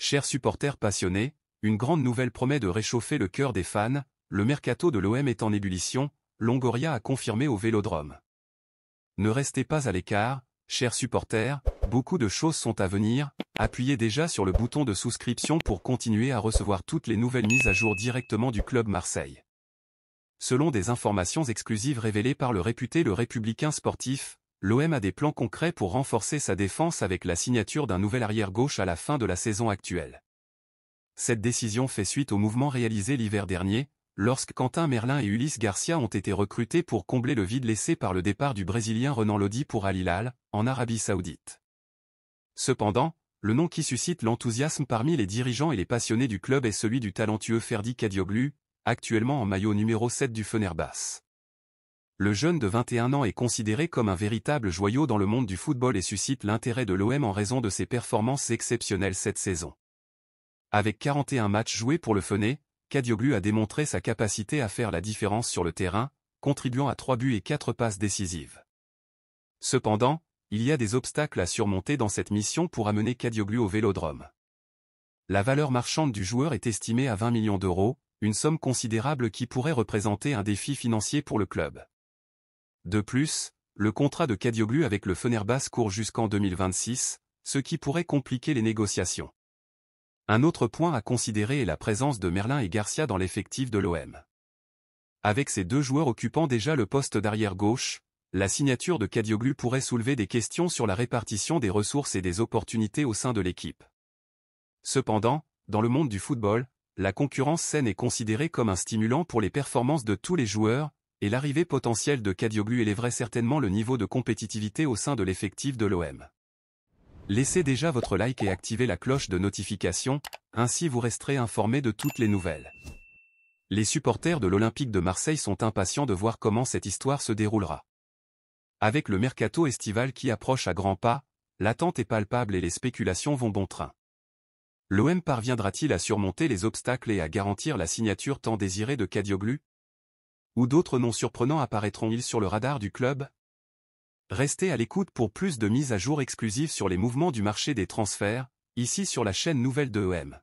Chers supporters passionnés, une grande nouvelle promet de réchauffer le cœur des fans, le mercato de l'OM est en ébullition, Longoria a confirmé au Vélodrome. Ne restez pas à l'écart, chers supporters, beaucoup de choses sont à venir, appuyez déjà sur le bouton de souscription pour continuer à recevoir toutes les nouvelles mises à jour directement du club Marseille. Selon des informations exclusives révélées par le réputé Le Républicain sportif, l'OM a des plans concrets pour renforcer sa défense avec la signature d'un nouvel arrière-gauche à la fin de la saison actuelle. Cette décision fait suite au mouvement réalisé l'hiver dernier, lorsque Quentin Merlin et Ulysse Garcia ont été recrutés pour combler le vide laissé par le départ du Brésilien Renan Lodi pour Al Hilal, en Arabie Saoudite. Cependant, le nom qui suscite l'enthousiasme parmi les dirigeants et les passionnés du club est celui du talentueux Ferdi Kadioglu, actuellement en maillot numéro 7 du Fenerbahçe. Le jeune de 21 ans est considéré comme un véritable joyau dans le monde du football et suscite l'intérêt de l'OM en raison de ses performances exceptionnelles cette saison. Avec 41 matchs joués pour le Fené, Kadioglu a démontré sa capacité à faire la différence sur le terrain, contribuant à 3 buts et 4 passes décisives. Cependant, il y a des obstacles à surmonter dans cette mission pour amener Kadioglu au Vélodrome. La valeur marchande du joueur est estimée à 20 millions d'euros, une somme considérable qui pourrait représenter un défi financier pour le club. De plus, le contrat de Kadioglu avec le Fenerbahçe court jusqu'en 2026, ce qui pourrait compliquer les négociations. Un autre point à considérer est la présence de Merlin et Garcia dans l'effectif de l'OM. Avec ces deux joueurs occupant déjà le poste d'arrière gauche, la signature de Kadioglu pourrait soulever des questions sur la répartition des ressources et des opportunités au sein de l'équipe. Cependant, dans le monde du football, la concurrence saine est considérée comme un stimulant pour les performances de tous les joueurs, et l'arrivée potentielle de Kadioglu élèverait certainement le niveau de compétitivité au sein de l'effectif de l'OM. Laissez déjà votre like et activez la cloche de notification, ainsi vous resterez informés de toutes les nouvelles. Les supporters de l'Olympique de Marseille sont impatients de voir comment cette histoire se déroulera. Avec le mercato estival qui approche à grands pas, l'attente est palpable et les spéculations vont bon train. L'OM parviendra-t-il à surmonter les obstacles et à garantir la signature tant désirée de Kadioglu ? Ou d'autres noms surprenants apparaîtront-ils sur le radar du club ? Restez à l'écoute pour plus de mises à jour exclusives sur les mouvements du marché des transferts, ici sur la chaîne Nouvelle de EM.